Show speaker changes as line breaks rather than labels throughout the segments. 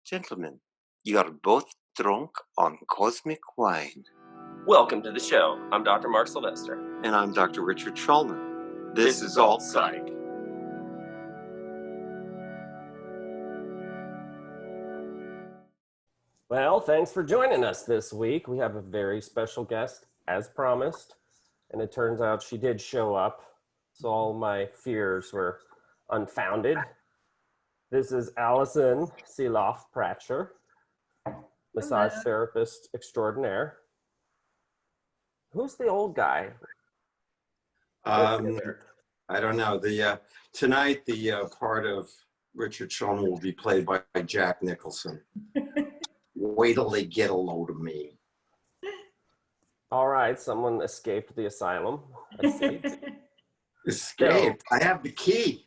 Gentlemen, you are both drunk on cosmic wine.
Welcome to the show. I'm Dr. Mark Sylvester.
And I'm Dr. Richard Schulman. This is Alt Psych.
Well, thanks for joining us this week. We have a very special guest, as promised, and it turns out she did show up, so all my fears were unfounded. This is Allison, Sieloff-Pratcher, massage therapist extraordinaire. Who's the old guy?
I don't know. Tonight, the part of Richard Schulman will be played by Jack Nicholson. Wait till they get a load of me.
All right, someone escaped the asylum. I see.
Escaped? I have the key.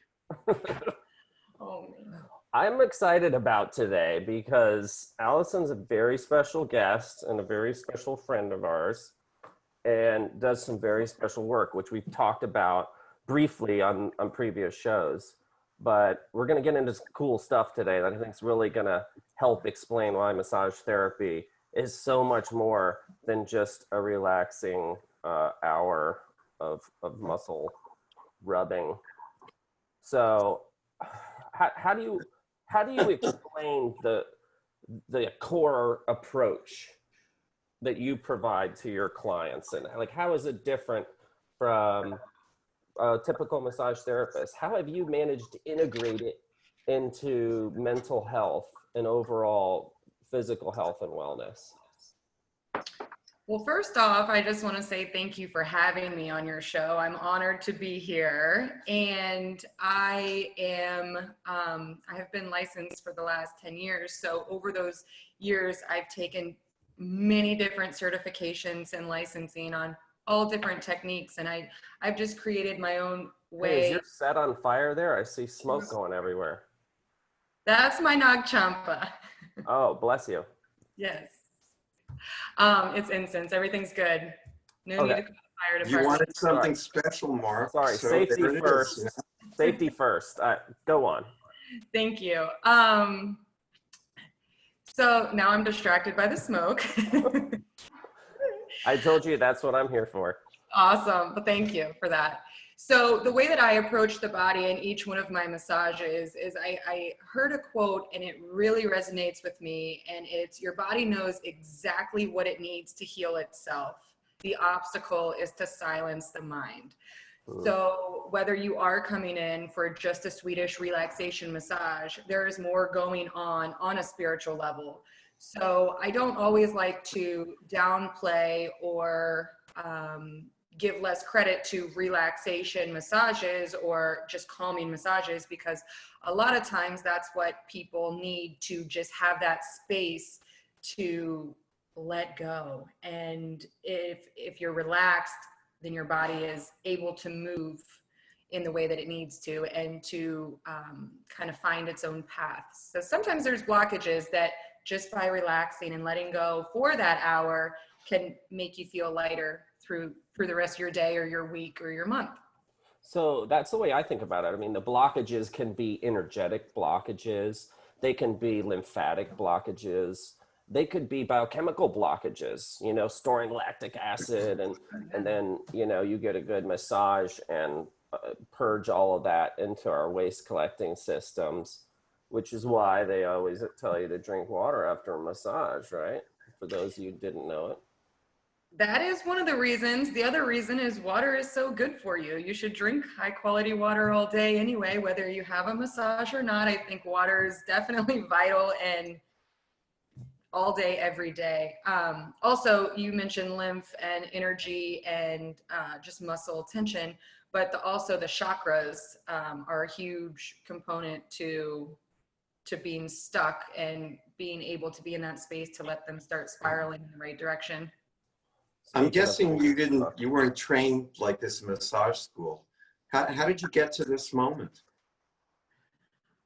Oh, man.
I'm excited about today because Allison's a very special guest and a very special friend of ours and does some very special work, which we've talked about briefly on previous shows. But we're going to get into some cool stuff today that I think is really going to help explain why massage therapy is so much more than just a relaxing hour of muscle rubbing. So how do you explain the core approach that you provide to your clients, and like how is it different from a typical massage therapist? How have you managed to integrate it into mental health and overall physical health and wellness?
Well, first off, I just want to say thank you for having me on your show. I'm honored to be here. And I have been licensed for the last 10 years. So over those years, I've taken many different certifications and licensing on all different techniques. And I've just created my own way.
Hey, is your set on fire there? I see smoke going everywhere.
That's my Nag Champa.
Oh, bless you.
Yes. It's incense. Everything's good. No need to call the fire department.
You wanted something special, Mark.
Sorry,
so
safety first.
Is,
Safety first. Go on.
Thank you. So now I'm distracted by the smoke.
I told you that's what I'm here for.
Awesome. But thank you for that. So the way that I approach the body in each one of my massages is I heard a quote and it really resonates with me, and it's, your body knows exactly what it needs to heal itself. The obstacle is to silence the mind. So whether you are coming in for just a Swedish relaxation massage, there is more going on a spiritual level. So I don't always like to downplay or give less credit to relaxation massages or just calming massages, because a lot of times that's what people need to just have that space to let go. And if you're relaxed, then your body is able to move in the way that it needs to and to kind of find its own path. So sometimes there's blockages that just by relaxing and letting go for that hour can make you feel lighter through the rest of your day or your week or your month.
So that's the way I think about it. I mean, the blockages can be energetic blockages. They can be lymphatic blockages. They could be biochemical blockages, storing lactic acid and then, you get a good massage and purge all of that into our waste collecting systems, which is why they always tell you to drink water after a massage, right? For those of you who didn't know it.
That is one of the reasons. The other reason is water is so good for you. You should drink high quality water all day anyway, whether you have a massage or not. I think water is definitely vital and all day, every day. Also, you mentioned lymph and energy and just muscle tension, but also the chakras are a huge component to being stuck and being able to be in that space to let them start spiraling in the right direction.
I'm guessing you weren't trained like this in massage school. How did you get to this moment?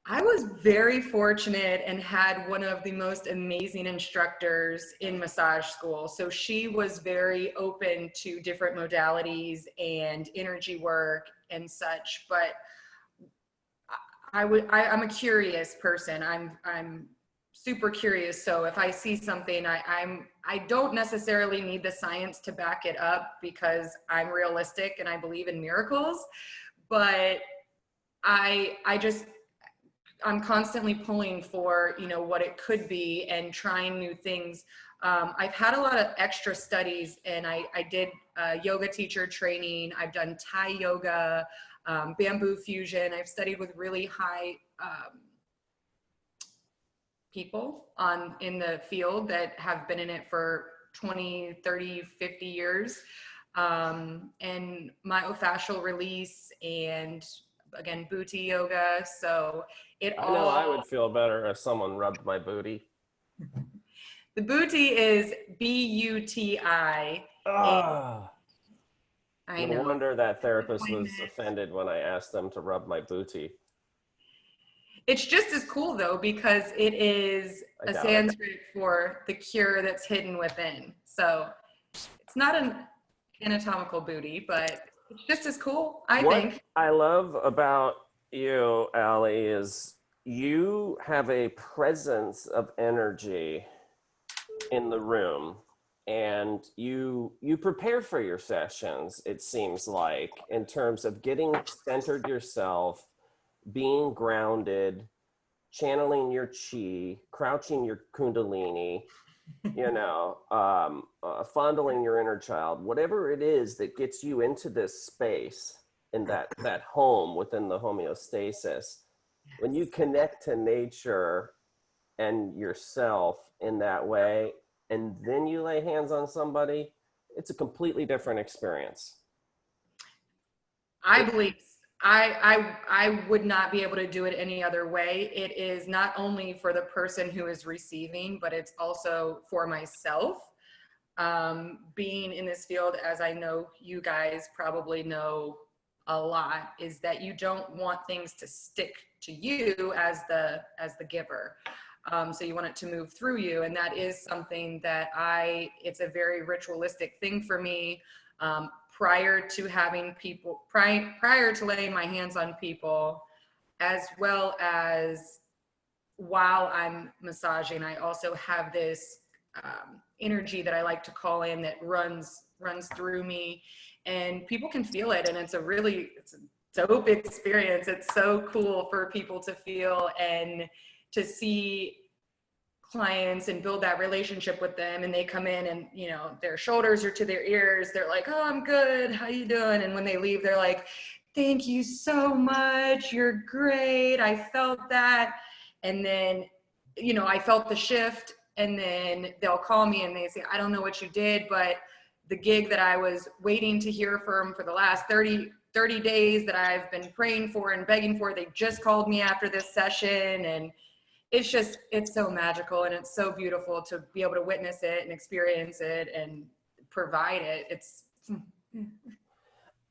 I was very fortunate and had one of the most amazing instructors in massage school. So she was very open to different modalities and energy work and such, but I'm a curious person. I'm super curious. So if I see something, I don't necessarily need the science to back it up because I'm realistic and I believe in miracles, but I'm constantly pulling for, you know, what it could be and trying new things. I've had a lot of extra studies, and I did yoga teacher training. I've done Thai yoga, bamboo fusion. I've studied with really high people in the field that have been in it for 20, 30, 50 years. And myofascial release and, again, booty yoga. So
I know I would feel better if someone rubbed my booty.
The booty is B-U-T-I.
Ah,
I
no
know.
wonder that therapist was offended when I asked them to rub my booty.
It's just as cool though, because it is a Sanskrit for the cure that's hidden within. So it's not an anatomical booty, but it's just as cool, I think.
What I love about you, Allie, is you have a presence of energy in the room, and you prepare for your sessions, it seems like, in terms of getting centered yourself, being grounded, channeling your chi, crouching your kundalini, you know, fondling your inner child, whatever it is that gets you into this space in that home within the homeostasis. When you connect to nature and yourself in that way, and then you lay hands on somebody, it's a completely different experience.
I believe I would not be able to do it any other way. It is not only for the person who is receiving, but it's also for myself. Being in this field, as I know you guys probably know a lot, is that you don't want things to stick to you as the giver. So you want it to move through you. And that is something that it's a very ritualistic thing for me. Prior to having people, prior to laying my hands on people, as well as while I'm massaging, I also have this energy that I like to call in that runs through me, and people can feel it. And it's a dope experience. It's so cool for people to feel and to see clients and build that relationship with them, and they come in and, you know, their shoulders are to their ears, they're like, oh, I'm good, how you doing? And when they leave, they're like, thank you so much, you're great, I felt that. And then, you know, I felt the shift, and then they'll call me and they say, I don't know what you did, but the gig that I was waiting to hear from for the last 30 days that I've been praying for and begging for, they just called me after this session. And it's so magical, and it's so beautiful to be able to witness it and experience it and provide it.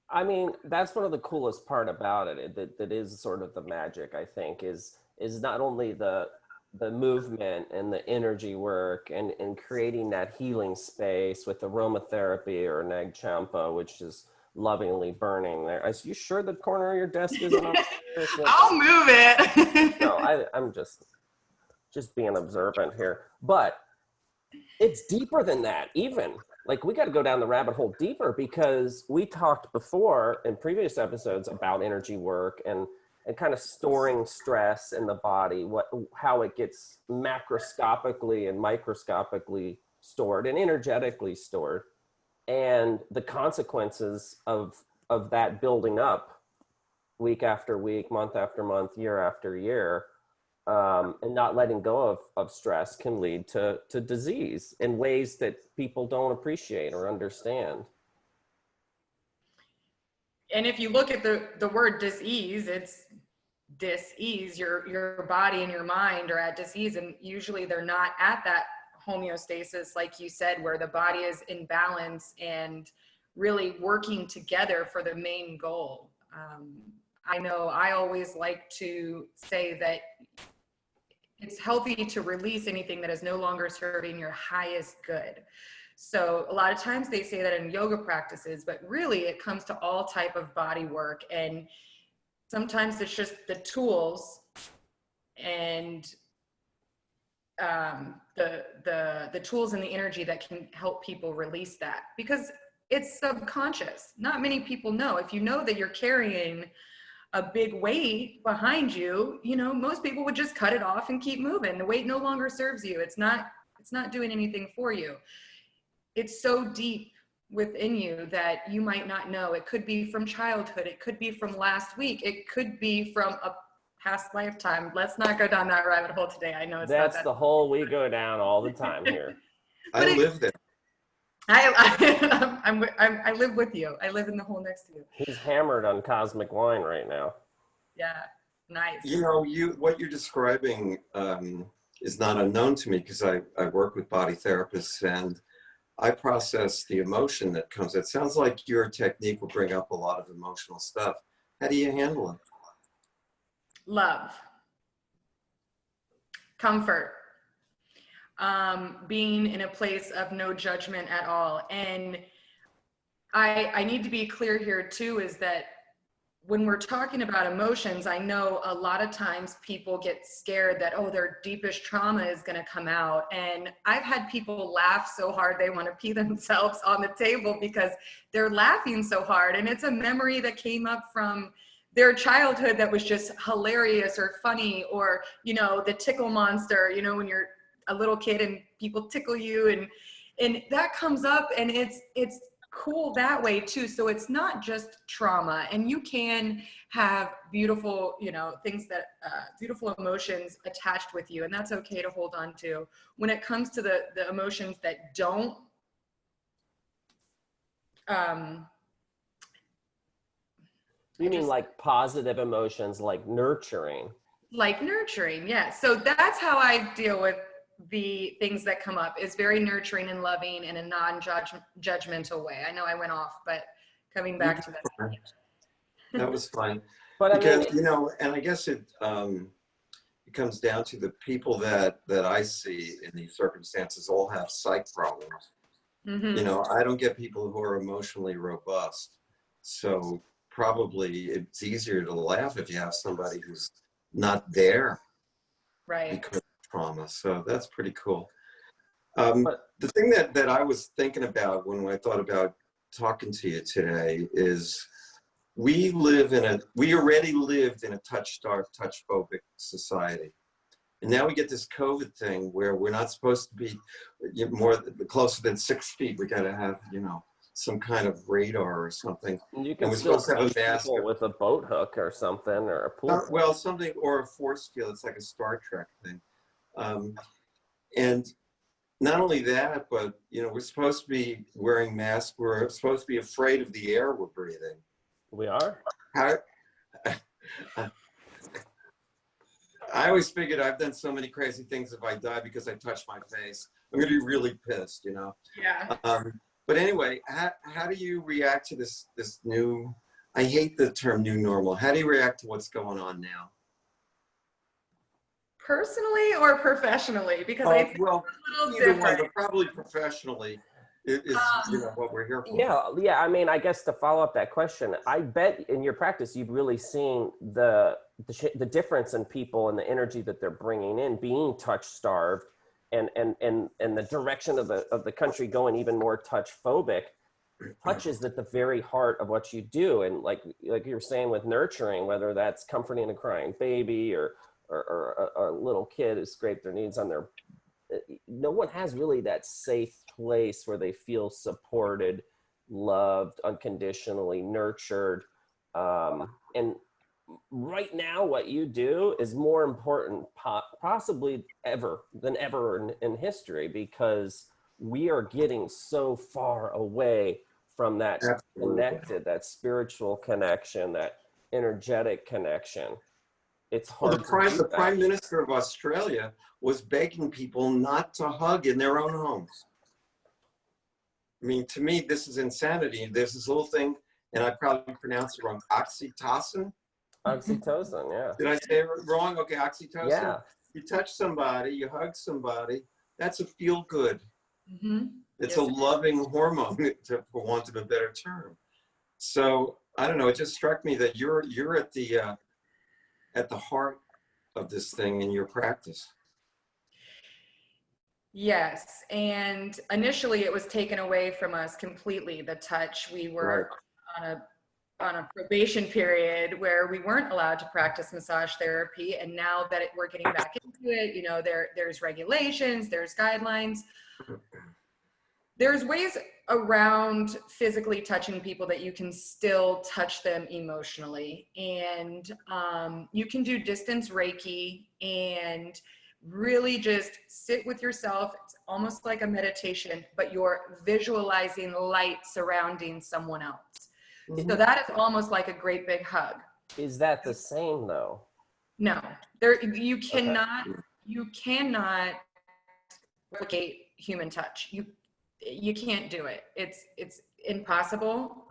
I mean, that's one of the coolest part about it, that is sort of the magic, I think, is not only the movement and the energy work and creating that healing space with aromatherapy or nag champa, which is lovingly burning there. Are you sure the corner of your desk isn't upstairs?
I'll move it.
No, I'm just being observant here. But it's deeper than that, even. Like, we got to go down the rabbit hole deeper, because we talked before in previous episodes about energy work and kind of storing stress in the body, how it gets macroscopically and microscopically stored and energetically stored, and the consequences of that building up week after week, month after month, year after year. And not letting go of stress can lead to disease in ways that people don't appreciate or understand.
And if you look at the word disease, it's dis-ease. Your body and your mind are at disease, and usually they're not at that homeostasis, like you said, where the body is in balance and really working together for the main goal. I know I always like to say that it's healthy to release anything that is no longer serving your highest good. So a lot of times they say that in yoga practices, but really it comes to all type of body work. And sometimes it's just the tools and the tools and the energy that can help people release that, because it's subconscious. Not many people know. If you know that you're carrying a big weight behind you, you know, most people would just cut it off and keep moving. The weight no longer serves you. It's not doing anything for you. It's so deep within you that you might not know. It could be from childhood. It could be from last week. It could be from a past lifetime. Let's not go down that rabbit hole today. I know it's
That's
not that.
the hole we go down all the time here.
I live there.
I live with you. I live in the hole next to you.
He's hammered on cosmic wine right now.
Yeah, nice.
You know, what you're describing is not unknown to me, because I work with body therapists and I process the emotion that comes. It sounds like your technique will bring up a lot of emotional stuff. How do you handle it?
Love, comfort, being in a place of no judgment at all. And I need to be clear here too, is that when we're talking about emotions, I know a lot of times people get scared that, oh, their deepest trauma is going to come out. And I've had people laugh so hard they want to pee themselves on the table because they're laughing so hard. And it's a memory that came up from their childhood that was just hilarious or funny, or, you know, the tickle monster, you know, when you're a little kid and people tickle you, and that comes up, and it's cool that way too. So it's not just trauma, and you can have beautiful, you know, things that beautiful emotions attached with you, and that's okay to hold on to. When it comes to the emotions that don't
You mean like positive emotions, like nurturing?
Like nurturing, yeah. So that's how I deal with the things that come up, is very nurturing and loving in a non-judgmental way. I know I went off, but coming back to that.
That was fine.
But
Because, you know, and I guess it comes down to the people that I see in these circumstances all have psych problems.
Mm-hmm.
You know, I don't get people who are emotionally robust. So probably it's easier to laugh if you have somebody who's not there.
Right.
Because of trauma. So that's pretty cool. The thing that I was thinking about when I thought about talking to you today is we already lived in a touch-starved, touch-phobic society. And now we get this COVID thing where we're not supposed to be closer than 6 feet. We got to have, you know, some kind of radar or something.
You can still touch people with a boat hook or something, or a pool.
Well, something, or a force field. It's like a Star Trek thing. And not only that, but, you know, we're supposed to be wearing masks. We're supposed to be afraid of the air we're breathing.
We are?
I always figured I've done so many crazy things. If I die because I touch my face, I'm going to be really pissed, you know?
Yeah.
But anyway, how do you react to this new, I hate the term new normal. How do you react to what's going on now?
Personally or professionally? Because I think
well,
it's a little
either
different.
one, but probably professionally is you know, what we're here for.
Yeah. I mean, I guess to follow up that question, I bet in your practice you've really seen the difference in people and the energy that they're bringing in, being touch starved, and the direction of the country going even more touch phobic. Touch is at the very heart of what you do, and like you were saying with nurturing, whether that's comforting a crying baby or a little kid who scraped their knees on their, no one has really that safe place where they feel supported, loved, unconditionally nurtured. And right now, what you do is more important possibly than ever in history, because we are getting so far away from that connected, that spiritual connection, that energetic connection. It's hard.
Well, the Prime Minister of Australia was begging people not to hug in their own homes. I mean, to me, this is insanity. There's this little thing, and I probably pronounced it wrong, oxytocin?
Oxytocin, yeah.
Did I say it wrong? Okay, oxytocin.
Yeah.
You touch somebody, you hug somebody, that's a feel-good.
Mm-hmm.
It's a loving hormone, for want of a better term. So, I don't know, it just struck me that you're at the heart of this thing in your practice.
Yes. And initially it was taken away from us completely, the touch. We were on a probation period where we weren't allowed to practice massage therapy. And now that we're getting back into it, you know, there's regulations, there's guidelines. There's ways around physically touching people that you can still touch them emotionally. And you can do distance Reiki and really just sit with yourself. It's almost like a meditation, but you're visualizing light surrounding someone else. Mm-hmm. So that is almost like a great big hug.
Is that the same though?
No, you cannot replicate human touch. You can't do it. It's impossible.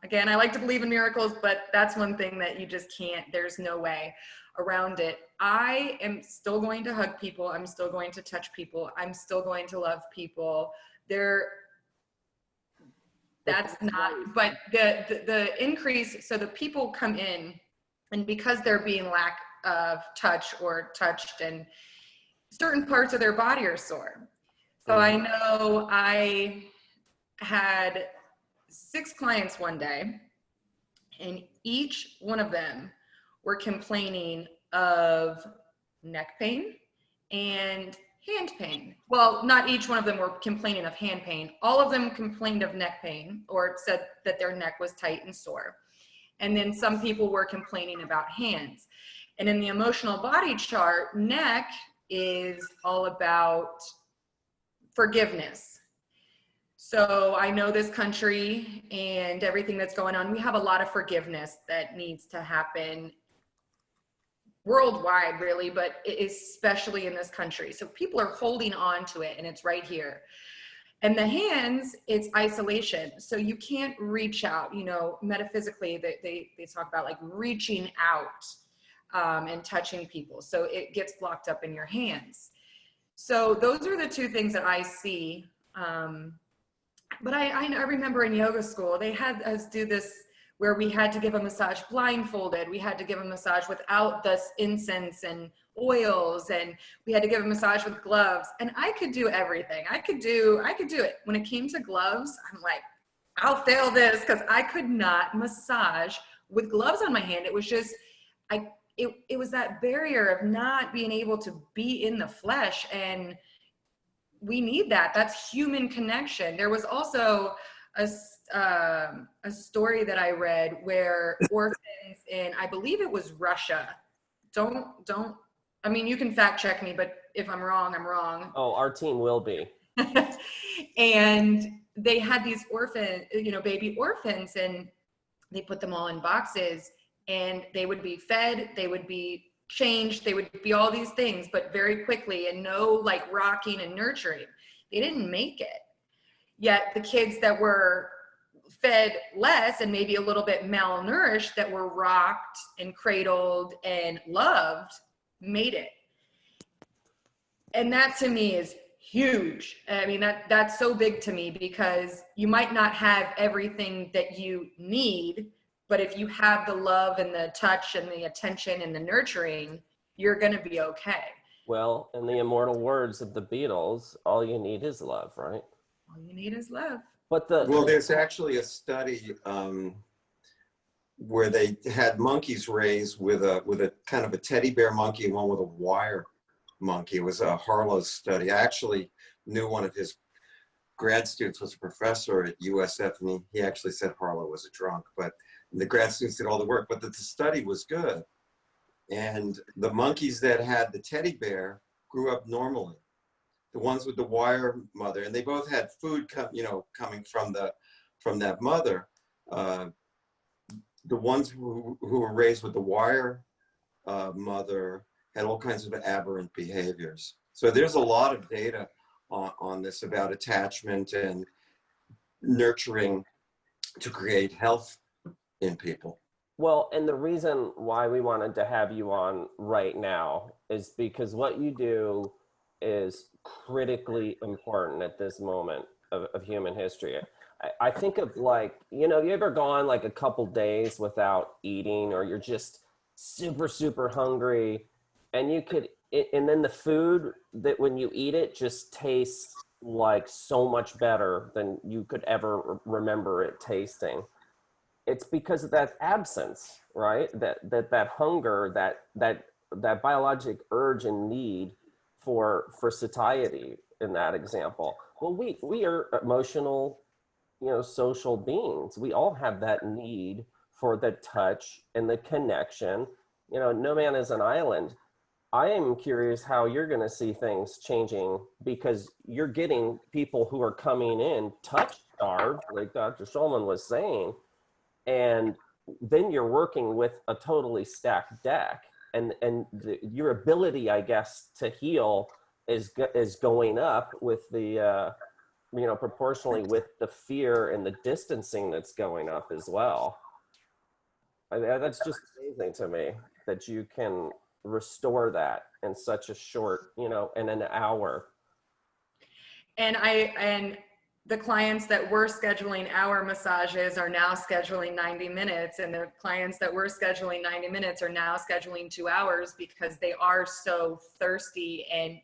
Again, I like to believe in miracles, but that's one thing that you just can't, there's no way around it. I am still going to hug people. I'm still going to touch people. I'm still going to love people. That's not, but the increase, so the people come in and because they're being lack of touch or touched and certain parts of their body are sore. So I know I had 6 clients one day and each one of them were complaining of neck pain and hand pain. Well, not each one of them were complaining of hand pain. All of them complained of neck pain or said that their neck was tight and sore. And then some people were complaining about hands. And in the emotional body chart, neck is all about forgiveness. So I know this country and everything that's going on, we have a lot of forgiveness that needs to happen worldwide really, but especially in this country. So people are holding on to it and it's right here. And the hands, it's isolation. So you can't reach out, you know, metaphysically they talk about like reaching out and touching people. So it gets blocked up in your hands. So those are the 2 things that I see. But I remember in yoga school, they had us do this where we had to give a massage blindfolded. We had to give a massage without this incense and oils, and we had to give a massage with gloves. And I could do everything. I could do it. When it came to gloves, I'm like, I'll fail this because I could not massage with gloves on my hand. It was just, it was that barrier of not being able to be in the flesh, and we need that. That's human connection. There was also a story that I read where orphans in, I believe it was Russia. I mean, you can fact check me, but if I'm wrong, I'm wrong.
Oh, our team will be.
And they had these baby orphans, and they put them all in boxes, and they would be fed, they would be changed, they would be all these things, but very quickly, and no like rocking and nurturing. They didn't make it. Yet the kids that were fed less and maybe a little bit malnourished, that were rocked and cradled and loved, made it. And that to me is huge. I mean, that's so big to me, because you might not have everything that you need, but if you have the love and the touch and the attention and the nurturing, you're going to be okay.
Well, in the immortal words of the Beatles, all you need is love, right?
All you need is love.
But
there's actually a study where they had monkeys raised with a kind of a teddy bear monkey and one with a wire monkey. It was a Harlow's study. I actually knew one of his grad students was a professor at USF, and he actually said Harlow was a drunk, but the grad students did all the work, but the study was good. And the monkeys that had the teddy bear grew up normally. The ones with the wire mother, and they both had food coming from that mother. The ones who were raised with the wire mother had all kinds of aberrant behaviors. So there's a lot of data on this about attachment and nurturing to create health in people.
Well, and the reason why we wanted to have you on right now is because what you do is critically important at this moment of human history. I think of like, you ever gone like a couple days without eating, or you're just super, super hungry, and you could and then the food that when you eat it just tastes like so much better than you could ever remember it tasting. It's because of that absence, right? That hunger, that biologic urge and need for satiety in that example. Well, we are emotional, social beings. We all have that need for the touch and the connection. No man is an island. I am curious how you're going to see things changing, because you're getting people who are coming in touch starved, like Dr. Schulman was saying, and then you're working with a totally stacked deck, and your ability, I guess, to heal is going up with the proportionally with the fear and the distancing that's going up as well. That's just amazing to me that you can restore that in such a short, in an hour.
And the clients that were scheduling hour massages are now scheduling 90 minutes, and the clients that were scheduling 90 minutes are now scheduling 2 hours, because they are so thirsty and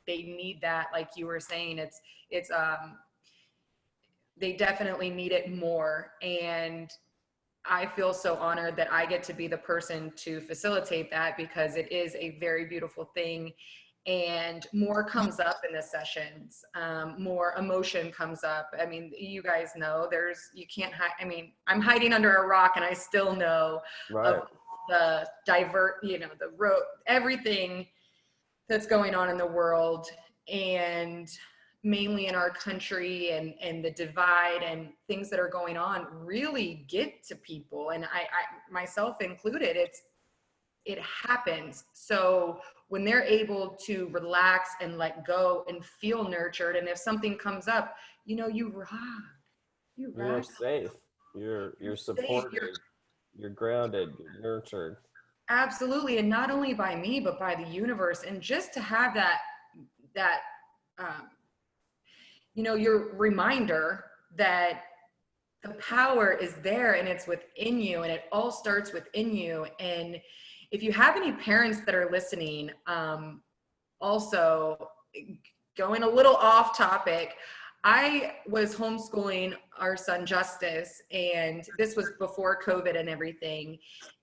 they need that. Like you were saying, they definitely need it more. And I feel so honored that I get to be the person to facilitate that, because it is a very beautiful thing. And more comes up in the sessions, more emotion comes up. I mean, you guys know you can't hide. I mean, I'm hiding under a rock and I still know
Right.
of the the road, everything that's going on in the world, and mainly in our country, and the divide and things that are going on really get to people. And I myself included, it happens. So when they're able to relax and let go and feel nurtured, and if something comes up, you rock.
You're safe. You're supported. You're grounded. You're nurtured.
Absolutely. And not only by me, but by the universe. And just to have that your reminder that the power is there and it's within you, and it all starts within you. And if you have any parents that are listening, also going a little off topic, I was homeschooling our son Justice, and this was before COVID and everything,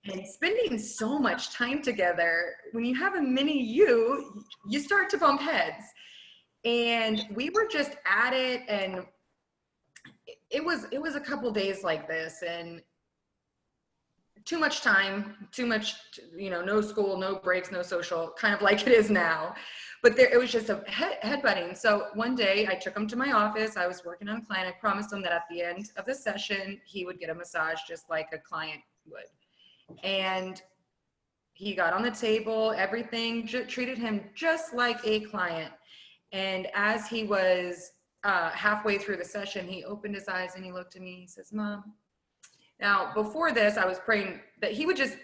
and spending so much time together. When you have a mini you start to bump heads. And we were just at it, and it was a couple days like this, and too much time, no school, no breaks, no social, kind of like it is now. But it was just a headbutting. So one day I took him to my office. I was working on a client. I promised him that at the end of the session, he would get a massage just like a client would. And he got on the table, everything, treated him just like a client. And as he was halfway through the session, he opened his eyes and he looked at me. He says, "Mom." Now, before this, I was praying that he would just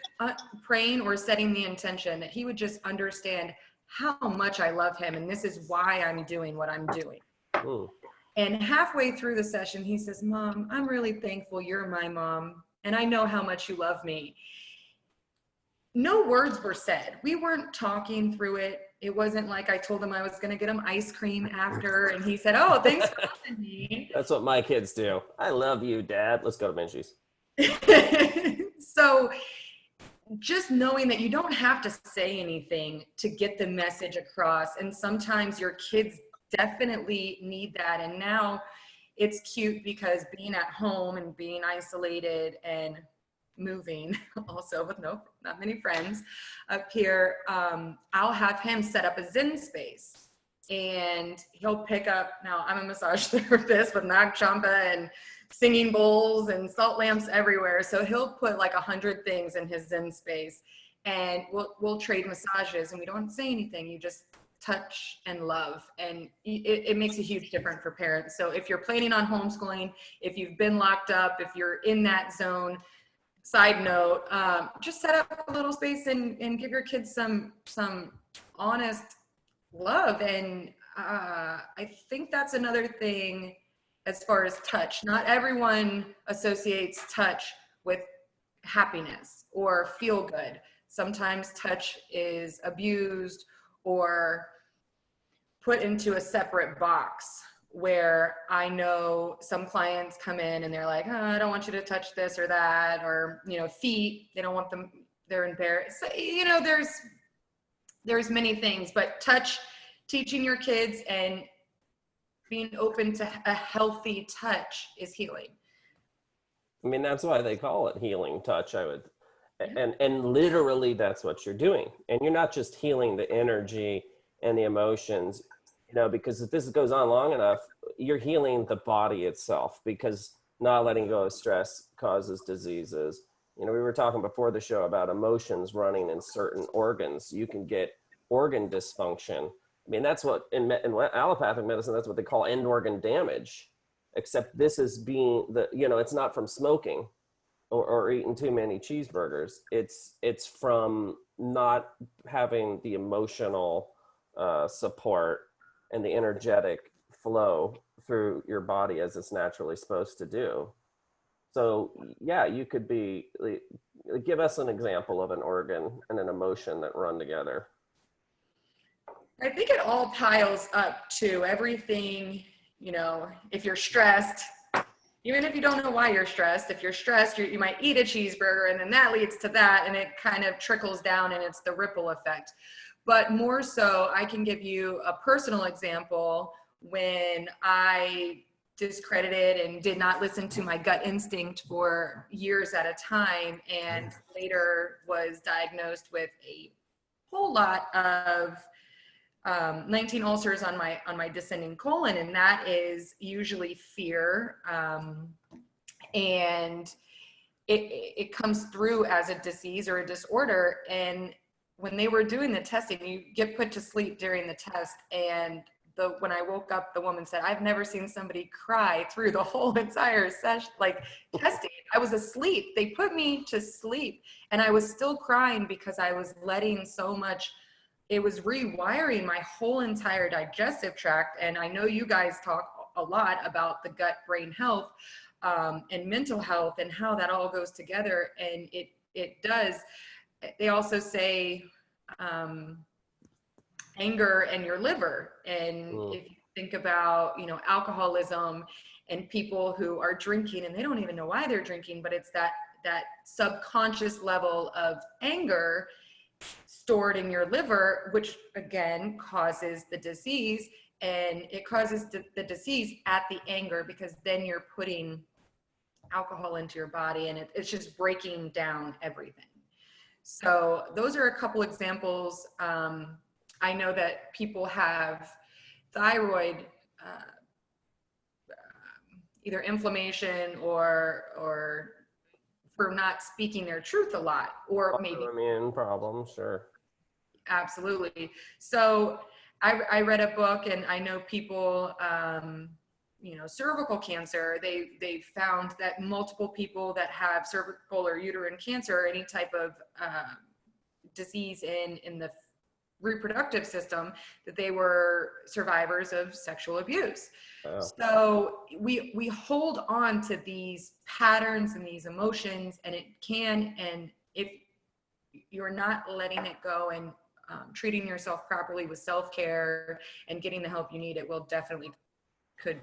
praying or setting the intention that he would just understand how much I love him, and this is why I'm doing what I'm doing.
Ooh.
And halfway through the session, he says, "Mom, I'm really thankful you're my mom, and I know how much you love me." No words were said. We weren't talking through it. It wasn't like I told him I was going to get him ice cream after, and he said, "Oh, thanks for loving me."
That's what my kids do. "I love you, Dad. Let's go to Minji's."
So just knowing that you don't have to say anything to get the message across. And sometimes your kids definitely need that. And now it's cute because being at home and being isolated and moving also with not many friends up here, I'll have him set up a Zen space, and he'll pick up, now I'm a massage therapist with Nag Champa and singing bowls and salt lamps everywhere. So he'll put like 100 things in his Zen space, and we'll trade massages, and we don't say anything. You just touch and love. And it makes a huge difference for parents. So if you're planning on homeschooling, if you've been locked up, if you're in that zone, side note, just set up a little space and give your kids some honest love. And I think that's another thing as far as touch. Not everyone associates touch with happiness or feel good. sometimes touch is abused or put into a separate box, where I know some clients come in and they're like, oh, I don't want you to touch this or that, or, you know, feet, they don't want them, they're embarrassed. So, you know, there's many things, but touch, teaching your kids and being open to a healthy touch is healing.
I mean, that's why they call it healing touch, I would, and literally that's what you're doing. And you're not just healing the energy and the emotions, you know, because if this goes on long enough, you're healing the body itself, because not letting go of stress causes diseases. You know, we were talking before the show about emotions running in certain organs. You can get organ dysfunction. I mean, that's what in allopathic medicine, that's what they call end organ damage, except this is being you know, it's not from smoking or eating too many cheeseburgers. It's from not having the emotional support and the energetic flow through your body as it's naturally supposed to do. So yeah, you could be, give us an example of an organ and an emotion that run together.
I think it all piles up to everything, you know, if you're stressed, even if you don't know why you're stressed, if you're stressed, you might eat a cheeseburger and then that leads to that, and it kind of trickles down and it's the ripple effect. But more so, I can give you a personal example when I discredited and did not listen to my gut instinct for years at a time, and later was diagnosed with a whole lot of 19 ulcers on my descending colon, and that is usually fear, and it comes through as a disease or a disorder. And when they were doing the testing, you get put to sleep during the test, and when I woke up, the woman said, I've never seen somebody cry through the whole entire session, like testing. I was asleep. They put me to sleep, and I was still crying because I was letting so much. It was rewiring my whole entire digestive tract. And I know you guys talk a lot about the gut brain health and mental health and how that all goes together. And it does. They also say anger and your liver. And if you think about, you know, alcoholism and people who are drinking and they don't even know why they're drinking, but it's that subconscious level of anger stored in your liver, which again causes the disease. And it causes the disease at the anger, because then you're putting alcohol into your body, and it's just breaking down everything. So those are a couple examples. I know that people have thyroid, either inflammation or for not speaking their truth a lot, or maybe
autoimmune problems. Sure.
Absolutely. So I read a book, and I know people, you know, cervical cancer, they found that multiple people that have cervical or uterine cancer, or any type of disease in the reproductive system, that they were survivors of sexual abuse. Oh. So we hold on to these patterns and these emotions, and it can, and if you're not letting it go and treating yourself properly with self-care and getting the help you need, it will definitely could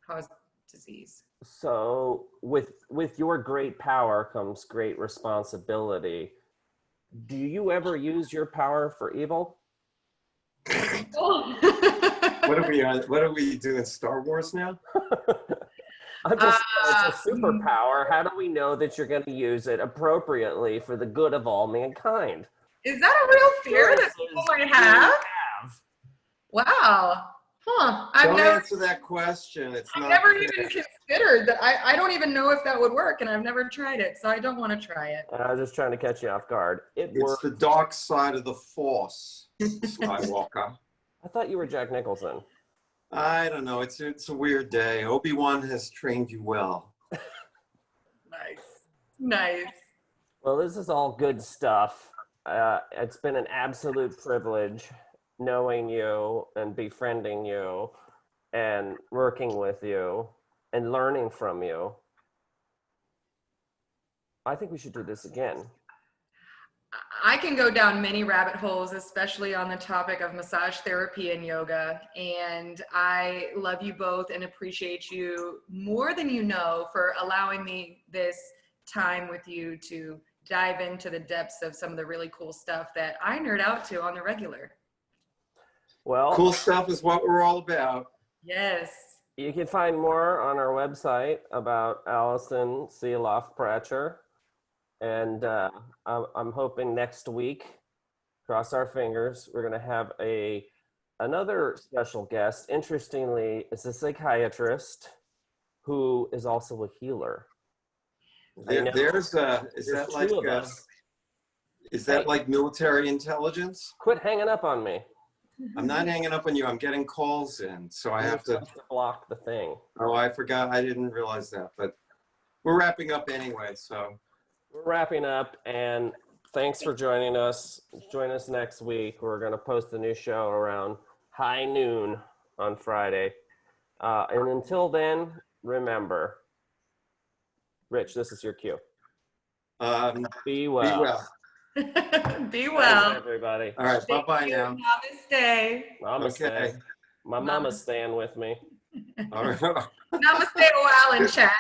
cause disease.
So with your great power comes great responsibility. Do you ever use your power for evil?
What are we doing, Star Wars now?
I'm just, it's a superpower. How do we know that you're going to use it appropriately for the good of all mankind?
Is that a real fear that people might have? Wow. Huh.
Don't answer that question.
I've never even considered that. I don't even know if that would work, and I've never tried it, so I don't want to try it.
I was just trying to catch you off guard.
It's the dark side of the Force, Skywalker.
I thought you were Jack Nicholson.
I don't know. It's a weird day. Obi-Wan has trained you well.
Nice.
Well, this is all good stuff. It's been an absolute privilege knowing you and befriending you and working with you and learning from you. I think we should do this again.
I can go down many rabbit holes, especially on the topic of massage therapy and yoga. And I love you both and appreciate you more than you know for allowing me this time with you to dive into the depths of some of the really cool stuff that I nerd out to on the regular.
Well,
Cool stuff is what we're all about.
Yes.
you can find more on our website about Allison Sieloff-Pratcher. And I'm hoping next week, cross our fingers, we're going to have another special guest. Interestingly, it's a psychiatrist who is also a healer.
Is that like
two of us.
is that like military intelligence?
Quit hanging up on me.
I'm not hanging up on you. I'm getting calls in, so I have to
block the thing.
Oh, I forgot. I didn't realize that, but we're wrapping up anyway, so.
We're wrapping up, and thanks for joining us. Join us next week. We're going to post a new show around high noon on Friday. And until then, remember, Rich, this is your cue. Be well.
Be well.
Be well.
Thanks, everybody.
All right, bye-bye now.
Namaste.
Namaste.
Okay.
My mama's staying with me.
All right.
Namaste a while in chat.